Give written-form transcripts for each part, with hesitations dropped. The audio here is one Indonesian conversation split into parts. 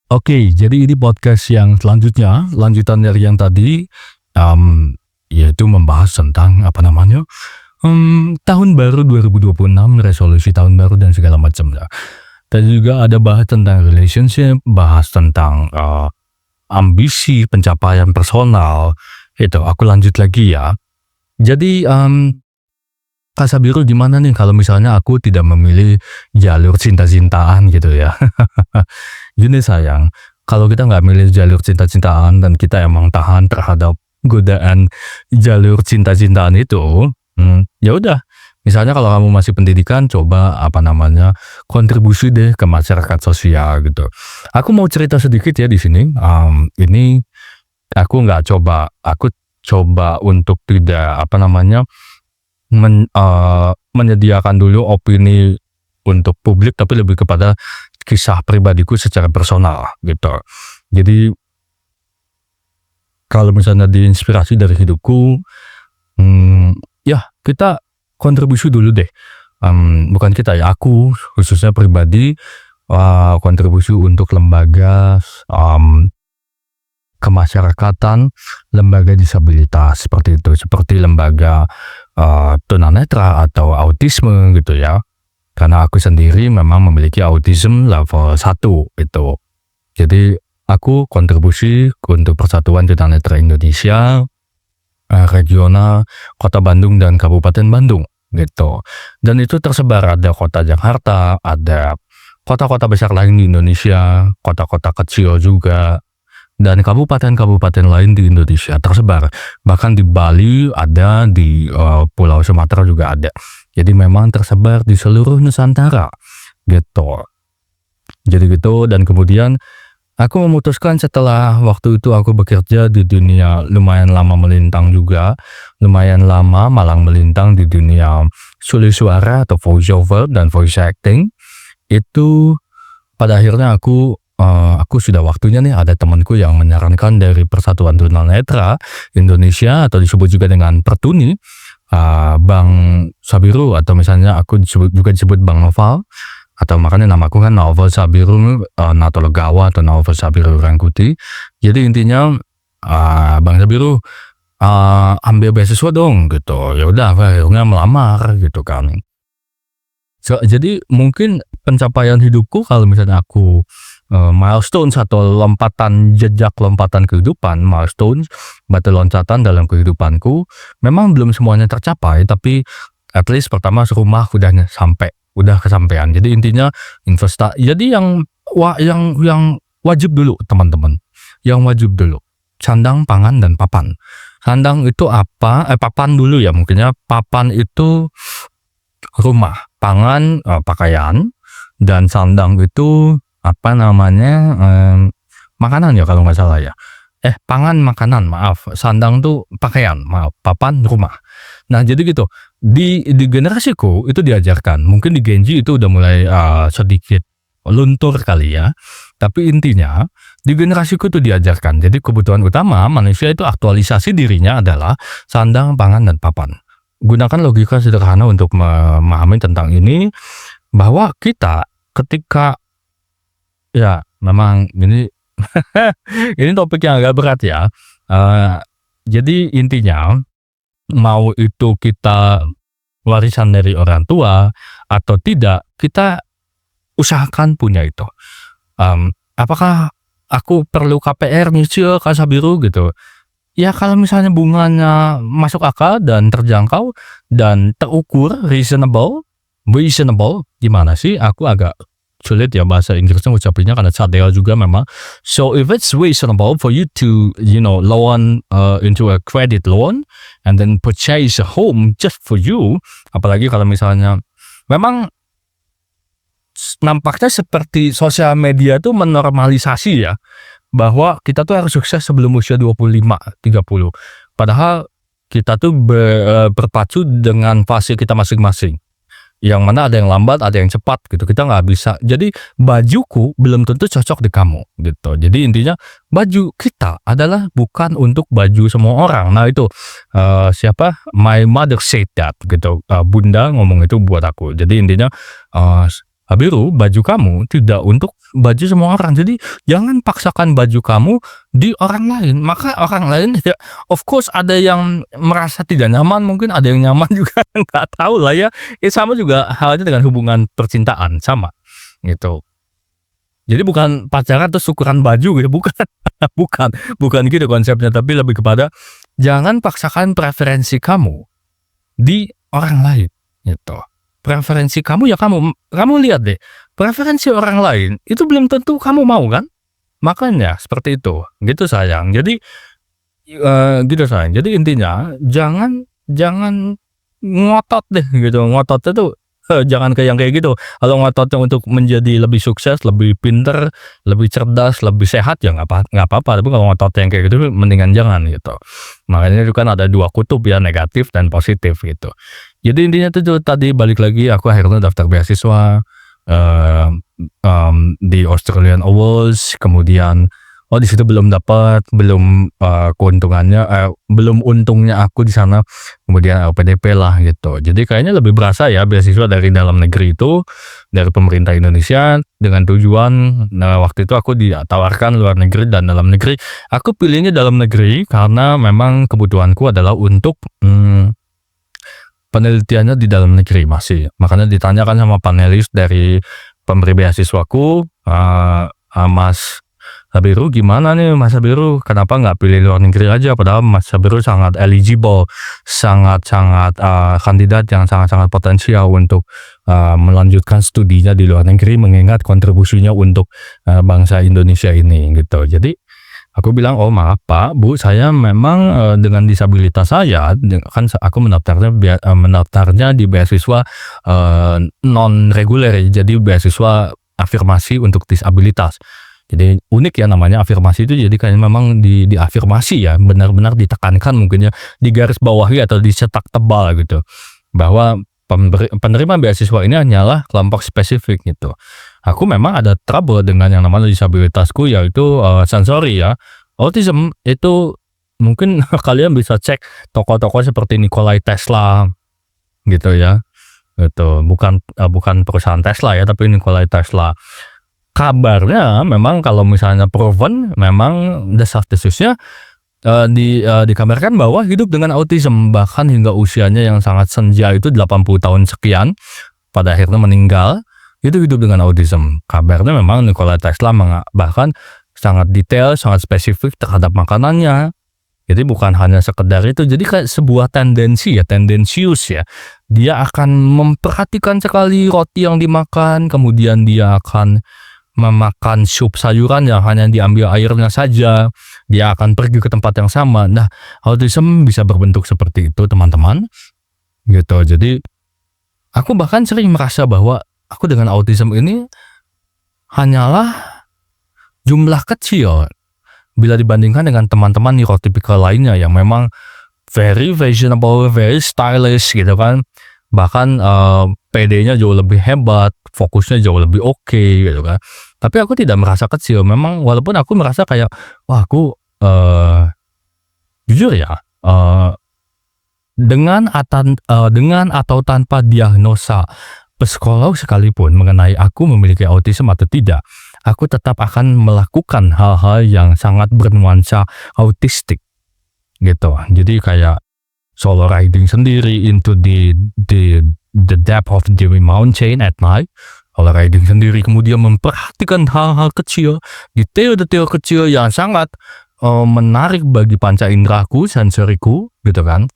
Oke, jadi ini podcast yang selanjutnya, lanjutan dari yang tadi, yaitu membahas tentang apa namanya, tahun baru 2026, resolusi tahun baru dan segala macam ya. Tadi juga ada bahas tentang relationship, bahas tentang, ambisi, pencapaian personal, itu aku lanjut lagi ya. Jadi, Kak Sabiru gimana nih kalau misalnya aku tidak memilih jalur cinta-cintaan gitu ya? Gini sayang, kalau kita nggak milih jalur cinta-cintaan dan kita emang tahan terhadap godaan jalur cinta-cintaan itu, ya udah. Misalnya kalau kamu masih pendidikan, coba apa namanya kontribusi deh ke masyarakat sosial gitu. Aku mau cerita sedikit ya di sini. Ini aku coba untuk tidak apa namanya menyediakan dulu opini untuk publik, tapi lebih kepada kisah pribadiku secara personal gitu. Jadi kalau misalnya diinspirasi dari hidupku, ya kita kontribusi dulu deh. Bukan kita ya, aku khususnya pribadi, kontribusi untuk lembaga, kemasyarakatan, lembaga disabilitas seperti itu, seperti lembaga tunanetra atau autisme gitu ya. Karena aku sendiri memang memiliki autism level 1 gitu. Jadi aku kontribusi untuk Persatuan Tunanetra Indonesia, regional Kota Bandung dan Kabupaten Bandung gitu. Dan itu tersebar, ada Kota Jakarta, ada kota-kota besar lain di Indonesia, kota-kota kecil juga, dan kabupaten-kabupaten lain di Indonesia tersebar. Bahkan di Bali ada, di Pulau Sumatera juga ada. Jadi memang tersebar di seluruh Nusantara gitu. Jadi gitu, dan kemudian aku memutuskan setelah waktu itu aku bekerja di dunia lumayan lama melintang juga, lumayan lama malang melintang di dunia sulih suara atau voice over dan voice acting. Itu pada akhirnya aku sudah waktunya nih, ada temanku yang menyarankan dari Persatuan Tunanetra Indonesia atau disebut juga dengan Pertuni, Bang Sabiru, atau misalnya aku disebut Bang Noval, atau makanya namaku kan Novel Sabiru Natologawa atau Novel Sabiru Rangkuti. Jadi intinya Bang Sabiru ambil beasiswa dong gitu. Ya udah akhirnya melamar gitu kan. Jadi mungkin pencapaian hidupku kalau misalnya aku milestones atau lompatan kehidupan, milestones, batu loncatan dalam kehidupanku, memang belum semuanya tercapai, tapi at least pertama serumah udah kesampaian. Jadi intinya jadi yang wajib dulu teman-teman, yang wajib dulu, sandang, pangan, dan papan. Sandang itu apa? Papan dulu ya mungkinnya. Papan itu rumah, pangan pakaian, dan sandang itu apa namanya, makanan ya kalau nggak salah ya. Pangan makanan, maaf. Sandang tuh pakaian, maaf. Papan rumah. Nah jadi gitu. Di generasiku itu diajarkan. Mungkin di Genji itu udah mulai sedikit luntur kali ya. Tapi intinya di generasiku itu diajarkan. Jadi kebutuhan utama manusia itu aktualisasi dirinya adalah sandang, pangan, dan papan. Gunakan logika sederhana untuk memahami tentang ini, bahwa kita ketika ya memang ini ini topik yang agak berat ya. Jadi intinya mau itu kita warisan dari orang tua atau tidak, kita usahakan punya itu. Apakah aku perlu KPR nyicil Kak Sabiru gitu? Ya kalau misalnya bunganya masuk akal dan terjangkau dan terukur, reasonable gimana sih? Aku agak sulit ya bahasa Inggrisnya ngucapinnya karena cadel juga memang. So if it's reasonable for you to loan into a credit loan and then purchase a home just for you, apalagi kalau misalnya memang nampaknya seperti sosial media tuh menormalisasi ya, bahwa kita tuh harus sukses sebelum usia 25-30. Padahal kita tuh berpacu dengan fase kita masing-masing. Yang mana ada yang lambat, ada yang cepat gitu. Kita nggak bisa. Jadi bajuku belum tentu cocok di kamu gitu. Jadi intinya baju kita adalah bukan untuk baju semua orang. Nah itu siapa? My mother said that gitu. Bunda ngomong itu buat aku. Jadi intinya biru, baju kamu tidak untuk baju semua orang. Jadi jangan paksakan baju kamu di orang lain. Maka orang lain ya, of course ada yang merasa tidak nyaman, mungkin ada yang nyaman juga, nggak tahu lah ya. Ya sama juga halnya dengan hubungan percintaan, sama gitu. Jadi bukan pacaran terus ukuran baju gitu, bukan. bukan gitu konsepnya, tapi lebih kepada jangan paksakan preferensi kamu di orang lain gitu. Preferensi kamu ya kamu lihat deh, preferensi orang lain itu belum tentu kamu mau kan? Makanya seperti itu, gitu sayang. Jadi gitu sayang. Jadi intinya jangan ngotot deh gitu, ngototnya tuh jangan kayak gitu. Kalau ngototnya untuk menjadi lebih sukses, lebih pinter, lebih cerdas, lebih sehat ya nggak apa-apa. Tapi kalau ngototnya yang kayak gitu mendingan jangan gitu. Makanya itu kan ada 2 kutub ya, negatif dan positif gitu. Jadi intinya tuh tadi balik lagi aku akhirnya daftar beasiswa di Australian Awards, kemudian di situ belum dapat, belum keuntungannya belum untungnya aku di sana, kemudian LPDP lah gitu. Jadi kayaknya lebih berasa ya beasiswa dari dalam negeri itu, dari pemerintah Indonesia dengan tujuan waktu itu aku ditawarkan luar negeri dan dalam negeri. Aku pilihnya dalam negeri karena memang kebutuhanku adalah untuk penelitiannya di dalam negeri masih. Makanya ditanyakan sama panelis dari pemberi beasiswaku, Mas Sabiru, gimana nih Mas Sabiru, kenapa nggak pilih luar negeri aja? Padahal Mas Sabiru sangat eligible, sangat-sangat kandidat yang sangat-sangat potensial untuk melanjutkan studinya di luar negeri, mengingat kontribusinya untuk bangsa Indonesia ini gitu. Jadi aku bilang, oh maaf Pak, Bu, saya memang dengan disabilitas saya, kan aku mendaftarnya di beasiswa non reguler, jadi beasiswa afirmasi untuk disabilitas. Jadi unik ya namanya afirmasi itu, jadi kayak memang diafirmasi ya, benar-benar ditekankan mungkin ya, digaris bawahi atau dicetak tebal gitu, bahwa penerima beasiswa ini hanyalah kelompok spesifik gitu. Aku memang ada trouble dengan yang namanya disabilitasku, yaitu sensori ya. Autism itu mungkin kalian bisa cek toko-toko seperti Nikola Tesla gitu ya. Itu bukan perusahaan Tesla ya, tapi Nikola Tesla. Kabarnya memang kalau misalnya proven, memang desas-desusnya dikabarkan bahwa hidup dengan autism, bahkan hingga usianya yang sangat senja itu 80 tahun sekian, pada akhirnya meninggal, itu hidup dengan autism. Kabarnya memang Nikola Tesla bahkan sangat detail, sangat spesifik terhadap makanannya. Jadi bukan hanya sekedar itu, jadi kayak sebuah tendensi ya, tendensius ya. Dia akan memperhatikan sekali roti yang dimakan, kemudian dia akan memakan sup sayuran yang hanya diambil airnya saja, dia akan pergi ke tempat yang sama. Nah, autism bisa berbentuk seperti itu teman-teman gitu. Jadi aku bahkan sering merasa bahwa aku dengan autism ini hanyalah jumlah kecil bila dibandingkan dengan teman-teman neurotipikal lainnya yang memang very fashionable, very stylish gitu kan. Bahkan PD-nya jauh lebih hebat, fokusnya jauh lebih oke gitu kan. Tapi aku tidak merasa kecil, memang walaupun aku merasa kayak, wah aku jujur ya, dengan atau tanpa diagnosa psikolog sekalipun mengenai aku memiliki autism atau tidak, aku tetap akan melakukan hal-hal yang sangat bernuansa autistik gitu. Jadi kayak solo riding sendiri into the depth of the mountain at night, solo riding sendiri, kemudian memperhatikan hal-hal kecil, detail-detail kecil yang sangat menarik bagi panca indraku, sensoriku gitu kan.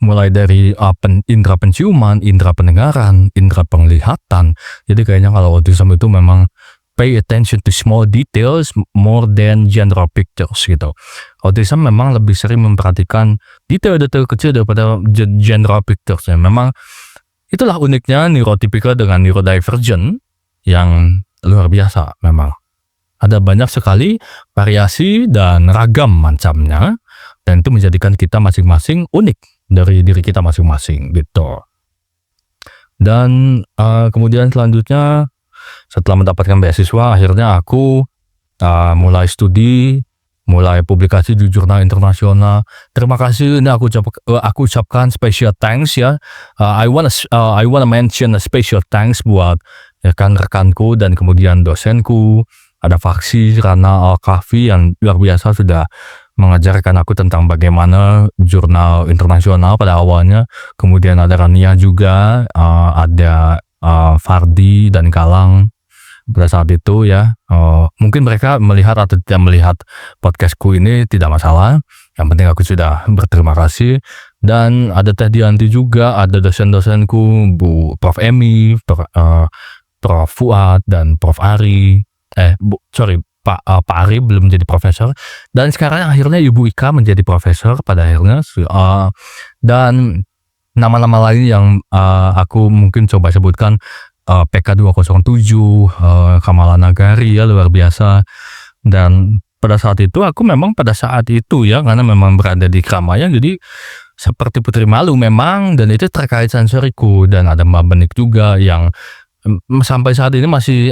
Mulai dari indera penciuman, indera pendengaran, indera penglihatan. Jadi kayaknya kalau autism itu memang pay attention to small details more than general pictures gitu. Autism memang lebih sering memperhatikan detail-detail kecil daripada general pictures. Memang itulah uniknya neurotypical dengan neurodivergent yang luar biasa memang. Ada banyak sekali variasi dan ragam macamnya, dan itu menjadikan kita masing-masing unik dari diri kita masing-masing gitu. Dan kemudian selanjutnya setelah mendapatkan beasiswa, akhirnya aku mulai studi, mulai publikasi di jurnal internasional. Terima kasih, ini aku ucapkan special thanks ya. I wanna mention a special thanks buat ya kan, rekanku dan kemudian dosenku, ada Faksi Rana Al-Kahfi yang luar biasa sudah mengajarkan aku tentang bagaimana jurnal internasional pada awalnya. Kemudian ada Rania juga, ada Fardi dan Galang pada saat itu ya. Mungkin mereka melihat atau tidak melihat podcastku ini tidak masalah. Yang penting aku sudah berterima kasih. Dan ada Teh Dianti juga, ada dosen-dosenku, Prof. Emi, Prof. Fuad, dan Prof. Ari. Pak Ari belum menjadi profesor. Dan sekarang akhirnya Ibu Ika menjadi profesor pada akhirnya. Dan nama-nama lain yang aku mungkin coba sebutkan, PK 207, Kamala Nagari ya, luar biasa. Dan pada saat itu aku memang pada saat itu ya, karena memang berada di keramaian, jadi seperti putri malu memang, dan itu terkait sensoriku. Dan ada Mbak Benik juga yang sampai saat ini masih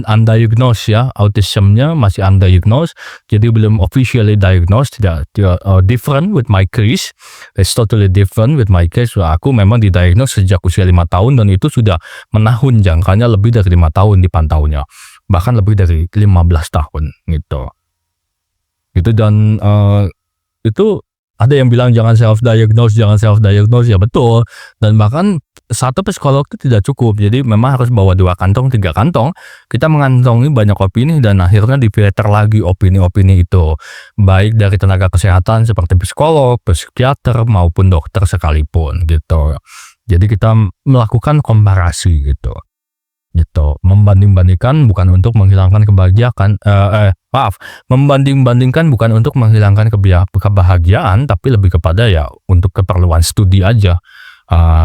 undiagnosed ya, autismnya masih undiagnosed, jadi belum officially diagnosed, tidak different with my case, it's totally different with my case. Aku memang didiagnose sejak usia 5 tahun dan itu sudah menahun, jangkanya lebih dari 5 tahun dipantaunya, bahkan lebih dari 15 tahun gitu. Dan itu ada yang bilang jangan self-diagnose ya, betul. Dan bahkan satu psikolog itu tidak cukup, jadi memang harus bawa 2 kantong, 3 kantong. Kita mengantongi banyak opini dan akhirnya difilter lagi opini-opini itu, baik dari tenaga kesehatan seperti psikolog, psikiater maupun dokter sekalipun gitu. Jadi kita melakukan komparasi gitu. Membanding-bandingkan bukan untuk menghilangkan membanding-bandingkan bukan untuk menghilangkan kebahagiaan, tapi lebih kepada ya untuk keperluan studi aja,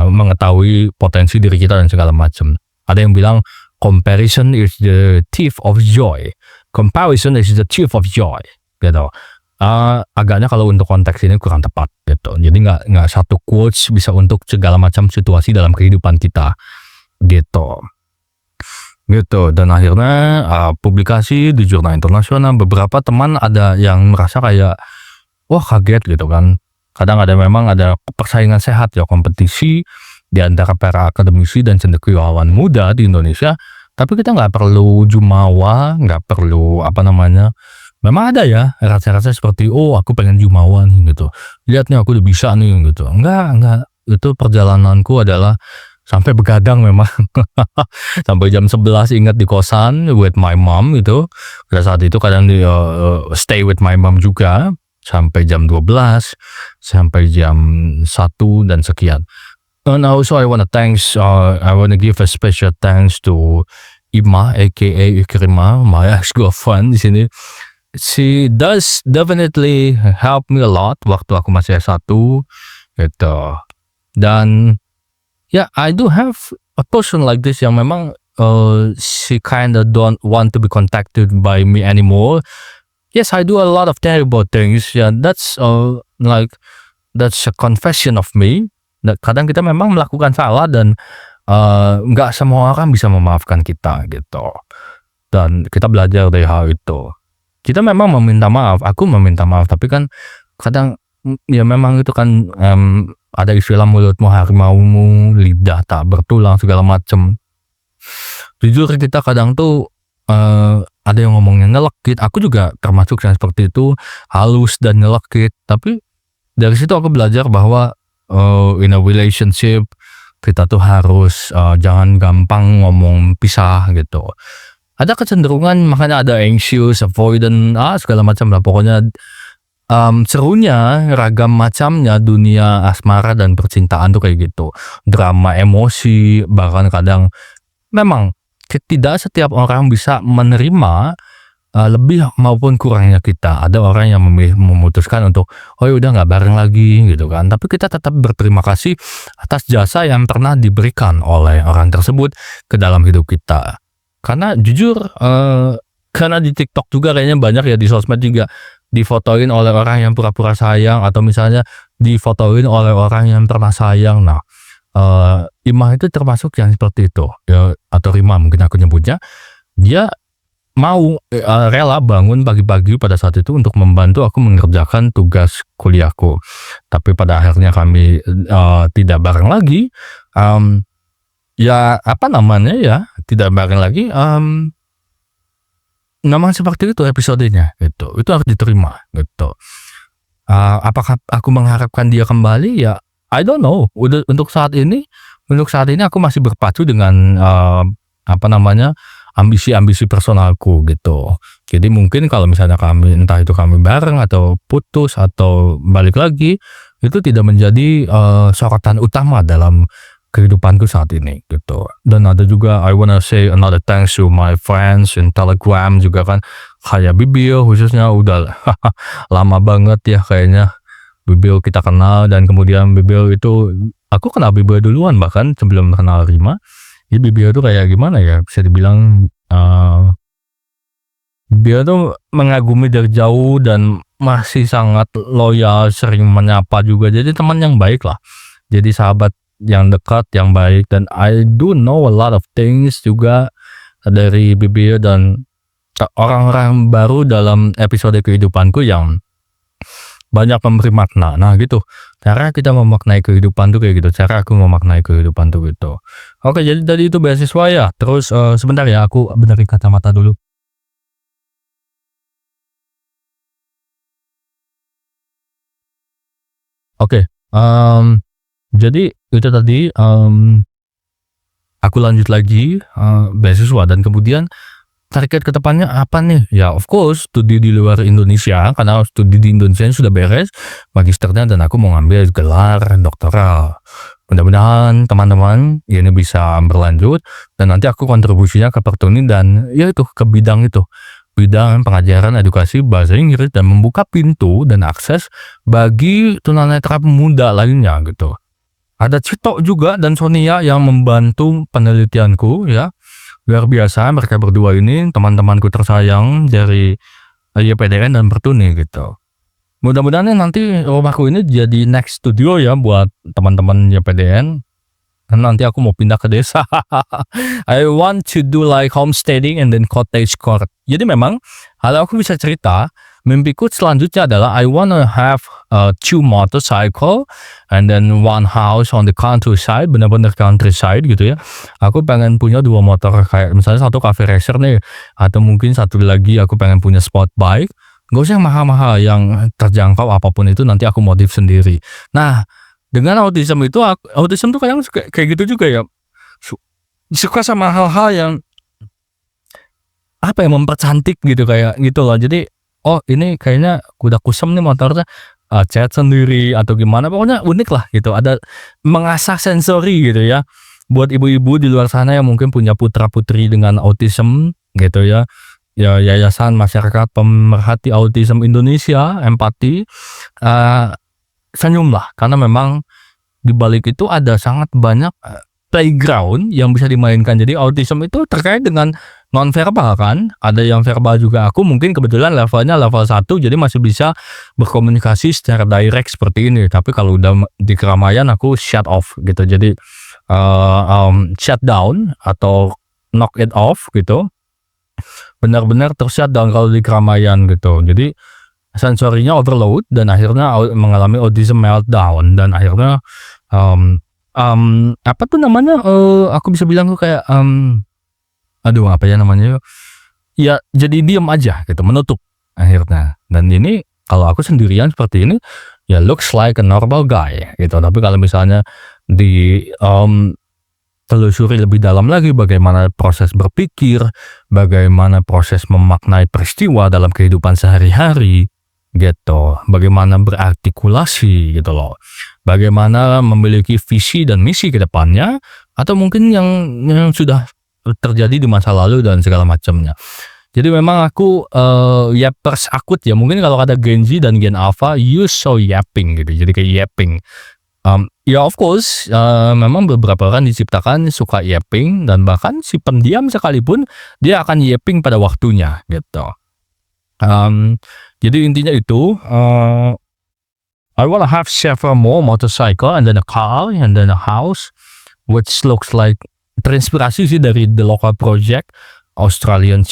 mengetahui potensi diri kita dan segala macam. Ada yang bilang comparison is the thief of joy, gitu. Agaknya kalau untuk konteks ini kurang tepat gitu. Jadi nggak satu quotes bisa untuk segala macam situasi dalam kehidupan kita gitu. Dan akhirnya publikasi di jurnal internasional. Beberapa teman ada yang merasa kayak wah kaget gitu kan. Kadang memang ada persaingan sehat ya, kompetisi di antara para akademisi dan cendekiawan muda di Indonesia. Tapi kita nggak perlu jumawa, nggak perlu memang ada ya rasa-rasa seperti aku pengen jumawa nih gitu, lihat nih aku udah bisa nih gitu. Enggak, itu perjalananku adalah sampai begadang memang. Sampai jam 11 ingat di kosan with my mom gitu. Pada saat itu kadang stay with my mom juga sampai jam 12, sampai jam 1 dan sekian. And also I wanna give a special thanks to Ima aka Ikrima, my ex-girlfriend di sini. She does definitely help me a lot waktu aku masih S1 gitu. Dan yeah, I do have a person like this yang memang she kinda don't want to be contacted by me anymore. Yes, I do a lot of terrible things. Yeah, that's a confession of me. Kadang kita memang melakukan salah dan nggak semua orang bisa memaafkan kita gitu. Dan kita belajar dari hal itu. Kita memang meminta maaf, aku meminta maaf, tapi kan kadang ya memang itu kan ada istilah mulutmu harimaumu, lidah tak bertulang segala macem. Jujur kita kadang tuh ada yang ngomongnya nyelekit, aku juga termasuk yang seperti itu, halus dan nyelekit. Tapi dari situ aku belajar bahwa in a relationship kita tuh harus jangan gampang ngomong pisah gitu. Ada kecenderungan, makanya ada anxious, avoidant, segala macam lah pokoknya. Serunya ragam macamnya dunia asmara dan percintaan tuh kayak gitu, drama emosi, bahkan kadang memang tidak setiap orang bisa menerima lebih maupun kurangnya kita. Ada orang yang memutuskan untuk udah nggak bareng lagi gitu kan, tapi kita tetap berterima kasih atas jasa yang pernah diberikan oleh orang tersebut ke dalam hidup kita. Karena jujur karena di TikTok juga kayaknya banyak ya, di sosmed juga difotoin oleh orang yang pura-pura sayang, atau misalnya difotoin oleh orang yang pernah sayang. Nah, Imah itu termasuk yang seperti itu ya, atau Rima mungkin aku nyebutnya. Dia mau rela bangun pagi-pagi pada saat itu untuk membantu aku mengerjakan tugas kuliahku. Tapi pada akhirnya kami tidak bareng lagi. Ya tidak bareng lagi, memang seperti itu episodenya gitu. Itu harus diterima gitu. Apakah aku mengharapkan dia kembali? Ya, I don't know. Untuk saat ini aku masih berpacu dengan, ambisi-ambisi personalku gitu. Jadi mungkin kalau misalnya entah itu kami bareng atau putus atau balik lagi, itu tidak menjadi, sorotan utama dalam kehidupanku saat ini gitu. Dan ada juga I wanna say another thanks to my friends in Telegram juga kan, kayak Bibil khususnya udah lama banget ya kayaknya Bibil kita kenal, dan kemudian Bibil itu aku kenal Bibil duluan bahkan sebelum kenal Rima. Jadi Bibil itu kayak gimana ya, bisa dibilang, dia tuh mengagumi dari jauh dan masih sangat loyal, sering menyapa juga. Jadi teman yang baik lah. Jadi sahabat yang dekat, yang baik, dan I do know a lot of things juga dari Bibil dan orang-orang baru dalam episode kehidupanku yang banyak memberi makna. Nah gitu, cara kita memaknai kehidupan tuh kayak gitu, cara aku memaknai kehidupan tuh gitu. Oke, jadi tadi itu beasiswa ya, terus, sebentar ya aku benerin kacamata dulu. Oke, jadi itu tadi, aku lanjut lagi, beasiswa dan kemudian target ke depannya apa nih? Ya of course studi di luar Indonesia, karena studi di Indonesia sudah beres magisternya dan aku mau ngambil gelar doktoral. Mudah-mudahan teman-teman ini bisa berlanjut dan nanti aku kontribusinya ke Pertuni dan ya itu ke bidang itu. Bidang pengajaran edukasi bahasa Inggris dan membuka pintu dan akses bagi tunanetra muda lainnya gitu. Ada Cito juga dan Sonia yang membantu penelitianku ya. Luar biasa mereka berdua ini teman-temanku tersayang dari YPDN dan Pertuni gitu. Mudah-mudahan nanti rumahku ini jadi next studio ya buat teman-teman YPDN. Dan nanti aku mau pindah ke desa. I want to do like homesteading and then cottage court. Jadi memang kalau aku bisa cerita, mimpiku selanjutnya adalah I wanna have 2 motorcycle and then 1 house on the countryside, benar-benar countryside gitu ya. Aku pengen punya 2 motor, kayak misalnya satu cafe racer nih, atau mungkin satu lagi aku pengen punya sport bike. Gak usah yang mahal-mahal, yang terjangkau apapun itu nanti aku modif sendiri. Nah, dengan autism itu autism tuh kadang kayak gitu juga ya. Suka sama hal-hal yang apa ya, mempercantik gitu kayak gitu loh. Jadi, oh ini kayaknya udah kusem nih motornya, cat sendiri atau gimana, pokoknya unik lah gitu. Ada mengasah sensori gitu ya. Buat ibu-ibu di luar sana yang mungkin punya putra-putri dengan autism gitu ya. Ya, Yayasan Masyarakat Pemerhati Autism Indonesia, Empati, senyumlah karena memang di balik itu ada sangat banyak playground yang bisa dimainkan. Jadi autism itu terkait dengan non-verbal kan, ada yang verbal juga. Aku mungkin kebetulan levelnya level 1 jadi masih bisa berkomunikasi secara direct seperti ini. Tapi kalau udah di keramaian aku shut off gitu. Jadi shut down atau knock it off gitu. Benar-benar tershut down kalau di keramaian gitu. Jadi sensorinya overload dan akhirnya mengalami autism meltdown dan akhirnya apa tuh namanya, aku bisa bilang tuh kayak, aduh apa ya namanya, ya jadi diem aja gitu, menutup akhirnya. Dan ini kalau aku sendirian seperti ini ya looks like a normal guy gitu. Tapi kalau misalnya di telusuri lebih dalam lagi bagaimana proses berpikir, bagaimana proses memaknai peristiwa dalam kehidupan sehari-hari gitu, bagaimana berartikulasi gitu loh, bagaimana memiliki visi dan misi ke depannya, atau mungkin yang sudah terjadi di masa lalu dan segala macamnya. Jadi memang aku yappers akut ya, mungkin kalau ada Gen Z dan Gen Alpha you so yapping gitu, jadi kayak yapping. Ya of course, memang beberapa orang diciptakan suka yapping dan bahkan si pendiam sekalipun dia akan yapping pada waktunya gitu. Jadi intinya itu, I wanna have several more motorcycle and then a car and then a house, which looks like terinspirasi sih dari the local project Australian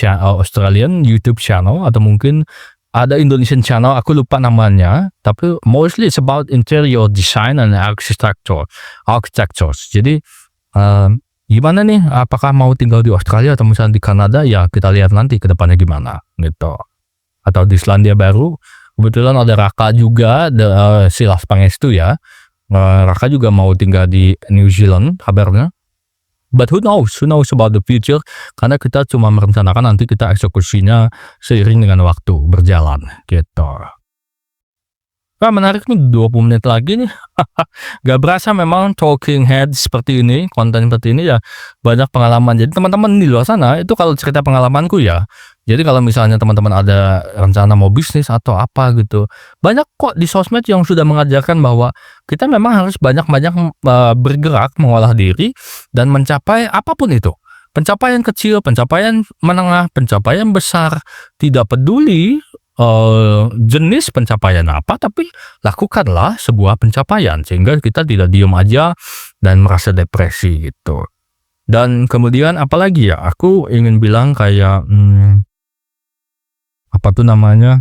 YouTube channel atau mungkin ada Indonesian channel, aku lupa namanya, tapi mostly it's about interior design and architecture. Jadi gimana nih, apakah mau tinggal di Australia atau misalnya di Kanada, ya kita lihat nanti ke depannya gimana, gitu. Atau di Selandia Baru, kebetulan ada Raka juga, si Las Pangestu ya, Raka juga mau tinggal di New Zealand kabarnya. But who knows about the future, karena kita cuma merencanakan, nanti kita eksekusinya seiring dengan waktu berjalan, gitu. Wah, menarik nih, 20 menit lagi nih. Gak berasa memang talking head seperti ini, konten seperti ini ya banyak pengalaman. Jadi teman-teman di luar sana itu kalau cerita pengalamanku ya, jadi kalau misalnya teman-teman ada rencana mau bisnis atau apa gitu, banyak kok di sosmed yang sudah mengajarkan bahwa kita memang harus banyak-banyak bergerak, mengolah diri dan mencapai apapun itu. Pencapaian kecil, pencapaian menengah, pencapaian besar, tidak peduli jenis pencapaian apa, tapi lakukanlah sebuah pencapaian sehingga kita tidak diem aja dan merasa depresi gitu. Dan kemudian apalagi ya, aku ingin bilang kayak apa tuh namanya,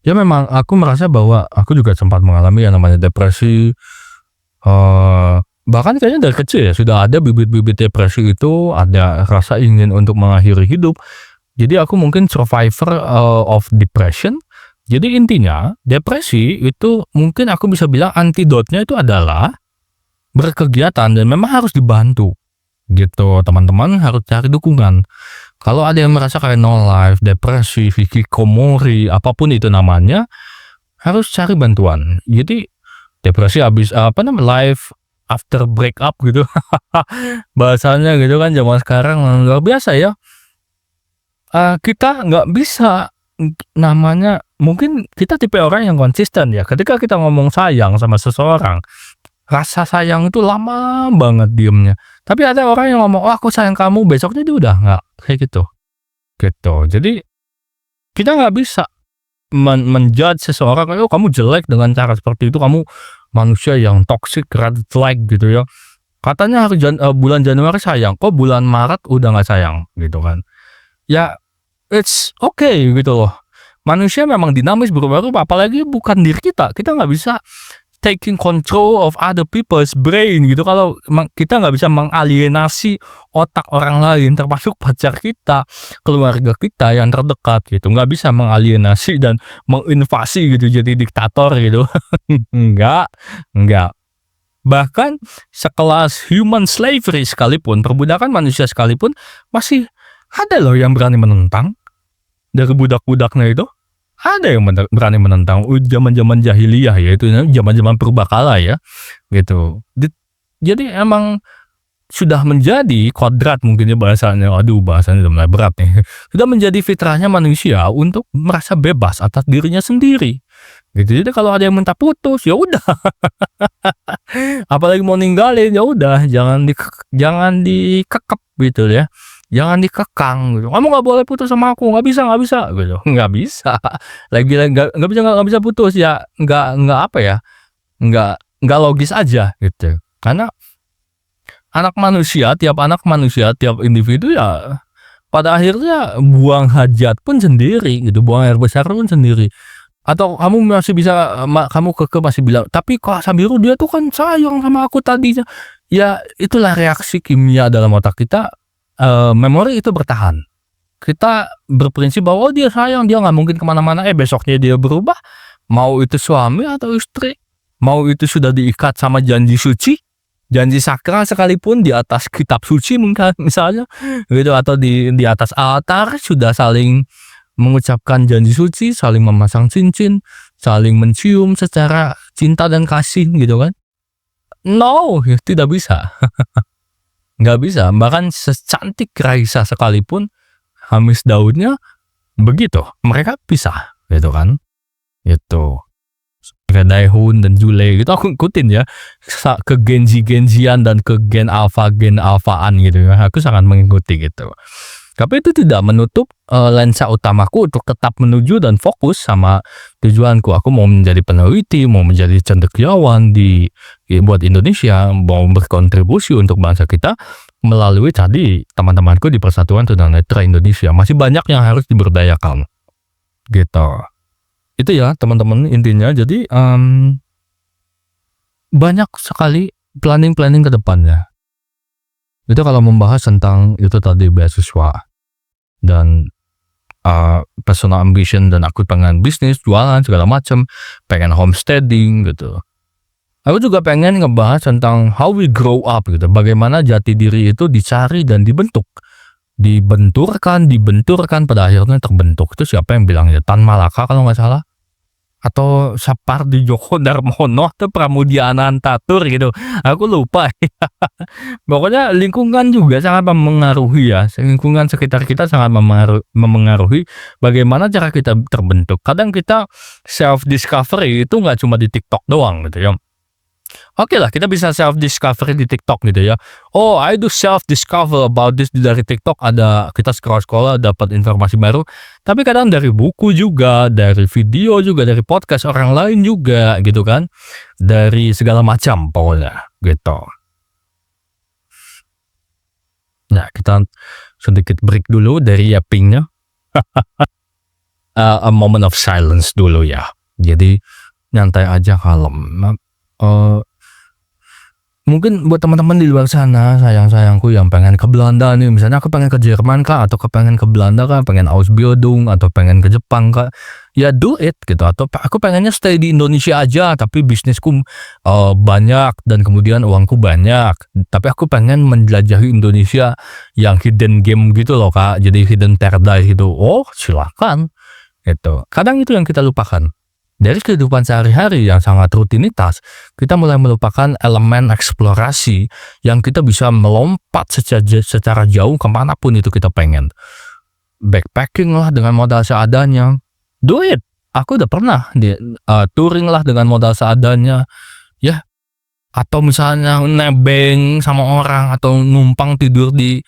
ya memang aku merasa bahwa aku juga sempat mengalami yang namanya depresi, bahkan kayaknya dari kecil ya sudah ada bibit-bibit depresi itu, ada rasa ingin untuk mengakhiri hidup. Jadi aku mungkin survivor of depression. Jadi intinya depresi itu mungkin aku bisa bilang antidotnya itu adalah berkegiatan dan memang harus dibantu gitu. Teman-teman harus cari dukungan. Kalau ada yang merasa kayak no life, depresi, hikikomori, apapun itu namanya, harus cari bantuan. Jadi depresi habis life after breakup gitu. Bahasanya gitu kan zaman sekarang luar biasa ya. Kita nggak bisa, namanya mungkin kita tipe orang yang konsisten ya, ketika kita ngomong sayang sama seseorang, rasa sayang itu lama banget diemnya. Tapi ada orang yang ngomong, "Oh aku sayang kamu," besoknya dia udah nggak, kayak gitu. Gitu. Jadi kita nggak bisa menjudge seseorang, "Oh kamu jelek dengan cara seperti itu, kamu manusia yang toxic, red flag," gitu ya. Katanya bulan Januari sayang, kok bulan Maret udah nggak sayang, gitu kan. Ya, it's okay gitu loh. Manusia memang dinamis, berubah-ubah, apalagi bukan diri kita. Kita nggak bisa taking control of other people's brain gitu. Kalau kita nggak bisa mengalienasi otak orang lain, termasuk pacar kita, keluarga kita yang terdekat gitu. Nggak bisa mengalienasi dan menginvasi gitu, jadi diktator gitu. Enggak. Bahkan sekelas human slavery sekalipun, perbudakan manusia sekalipun, masih ada loh yang berani menentang. Dari budak-budaknya itu ada yang berani menentang. Zaman-zaman jahiliyah ya, itu zaman-zaman purbakala ya gitu. Jadi emang sudah menjadi kodrat mungkin ya bahasanya. Aduh, bahasanya udah mulai berat nih. Sudah menjadi fitrahnya manusia untuk merasa bebas atas dirinya sendiri gitu. Jadi kalau ada yang minta putus, ya udah. Apalagi mau ninggalin, ya udah, jangan dikekep gitu ya. Jangan dikekang gitu, "Kamu nggak boleh putus sama aku, nggak bisa gitu, nggak bisa. Lagi-lagi nggak bisa putus ya, nggak apa ya, nggak logis aja gitu. Karena tiap anak manusia, tiap individu ya pada akhirnya buang hajat pun sendiri gitu, buang air besar pun sendiri. Atau kamu masih bisa, kamu kekeh masih bilang, "Tapi kok Sambiru dia tuh kan sayang sama aku tadinya." Ya itulah reaksi kimia dalam otak kita. Memori itu bertahan. Kita berprinsip bahwa, "Oh dia sayang, dia nggak mungkin kemana-mana," besoknya dia berubah, mau itu suami atau istri, mau itu sudah diikat sama janji suci, janji sakral sekalipun di atas kitab suci misalnya gitu, atau di atas altar sudah saling mengucapkan janji suci, saling memasang cincin, saling mencium secara cinta dan kasih gitu kan. No, tidak bisa. Nggak bisa, bahkan secantik Raisa sekalipun, Hamis Daudnya begitu, mereka pisah gitu kan. Itu kayak Daehun dan Jule gitu aku ikutin ya, ke Genji-Genjian dan ke gen alphaan gitu ya, aku sangat mengikuti gitu. Tapi itu tidak menutup lensa utamaku untuk tetap menuju dan fokus sama tujuanku. Aku mau menjadi peneliti, mau menjadi cendekiawan buat Indonesia, mau berkontribusi untuk bangsa kita melalui tadi teman-temanku di Persatuan Tunanetra Indonesia. Masih banyak yang harus diberdayakan gitu. Itu ya teman-teman intinya. Jadi banyak sekali planning ke depannya. Itu kalau membahas tentang itu tadi beasiswa dan personal ambition, dan aku pengen bisnis, jualan segala macam, pengen homesteading gitu. Aku juga pengen ngebahas tentang how we grow up gitu, bagaimana jati diri itu dicari dan dibenturkan pada akhirnya terbentuk. Itu siapa yang bilang ya, Tan Malaka kalau nggak salah, atau Sapardi Djoko Darmono atau Pramudia Anantatur gitu, aku lupa. Pokoknya lingkungan juga sangat memengaruhi ya, lingkungan sekitar kita sangat memengaruhi bagaimana cara kita terbentuk. Kadang kita self discovery itu nggak cuma di TikTok doang gitu ya. Oke lah, kita bisa self discovery di TikTok gitu ya. Oh, I do self discover about this dari TikTok, ada kita scroll dapat informasi baru. Tapi kadang dari buku juga, dari video juga, dari podcast orang lain juga gitu kan. Dari segala macam pokoknya gitu. Nah, kita sedikit break dulu dari yappingnya. A moment of silence dulu ya. Jadi nyantai aja, kalem. Mungkin buat teman-teman di luar sana, sayang-sayangku yang pengen ke Belanda nih, misalnya aku pengen ke Jerman kah, atau pengen ke Belanda kah, pengen Ausbildung, atau pengen ke Jepang kah, ya do it gitu. Atau aku pengennya stay di Indonesia aja, tapi bisnisku banyak dan kemudian uangku banyak, tapi aku pengen menjelajahi Indonesia yang hidden game gitu loh Kak, jadi hidden paradise gitu. Oh silakan gitu. Kadang itu yang kita lupakan. Dari kehidupan sehari-hari yang sangat rutinitas, kita mulai melupakan elemen eksplorasi yang kita bisa melompat secara jauh kemanapun itu kita pengen. Backpacking lah dengan modal seadanya, do it. Aku udah pernah touring lah dengan modal seadanya, ya. Atau misalnya nebeng sama orang, atau numpang tidur di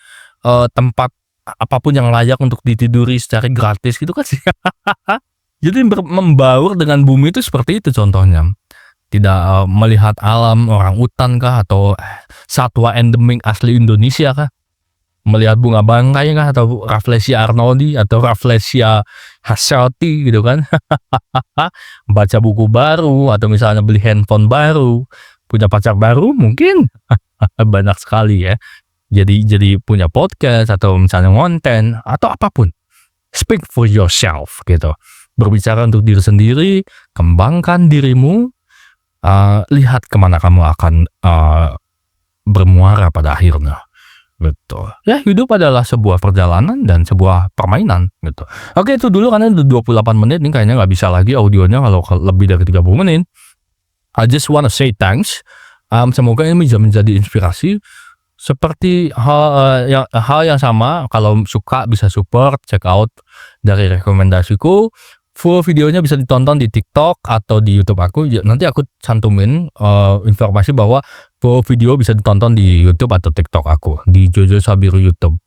tempat apapun yang layak untuk ditiduri secara gratis gitu kan sih. Jadi membaur dengan bumi itu seperti itu contohnya. Tidak melihat alam orang utan kah, atau satwa endemik asli Indonesia kah. Melihat bunga bangkai kah, atau Rafflesia arnoldi, atau Rafflesia hasselti gitu kan. Baca buku baru, atau misalnya beli handphone baru, punya pacar baru mungkin. Banyak sekali ya. Jadi punya podcast, atau misalnya konten, atau apapun. Speak for yourself gitu. Berbicara untuk diri sendiri, kembangkan dirimu, lihat kemana kamu akan bermuara pada akhirnya. Betul. Ya, hidup adalah sebuah perjalanan dan sebuah permainan gitu. Oke, itu dulu karena udah 28 menit nih, kayaknya nggak bisa lagi audionya kalau lebih dari 30 menit. I just wanna say thanks. Semoga ini bisa menjadi inspirasi. Seperti hal yang sama, kalau suka bisa support, check out dari rekomendasiku. Full videonya bisa ditonton di TikTok atau di YouTube aku. Nanti aku cantumin informasi bahwa full video bisa ditonton di YouTube atau TikTok aku, di Jojo Sabiru YouTube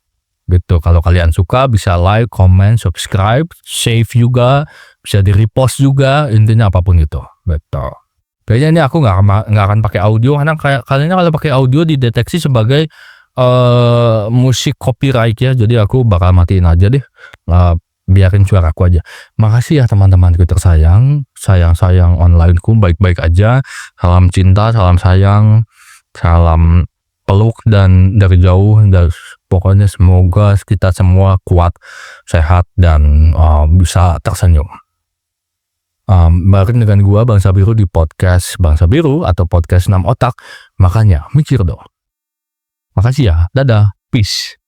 gitu. Kalau kalian suka bisa like, comment, subscribe, save juga, bisa di repost juga, intinya apapun itu. Betul. Kayaknya ini aku nggak akan pakai audio, karena kayaknya kalau pakai audio dideteksi sebagai musik copyright ya. Jadi aku bakal matiin aja deh. Biarin suaraku aja. Makasih ya teman-temanku tersayang, sayang onlineku, baik-baik aja. Salam cinta, salam sayang, salam peluk dan dari jauh. Dan pokoknya semoga kita semua kuat, sehat, dan bisa tersenyum. Bareng dengan gua Bang Sabiru di podcast Bang Sabiru atau podcast 6 Otak. Makanya mikir dong. Makasih ya. Dadah. Peace.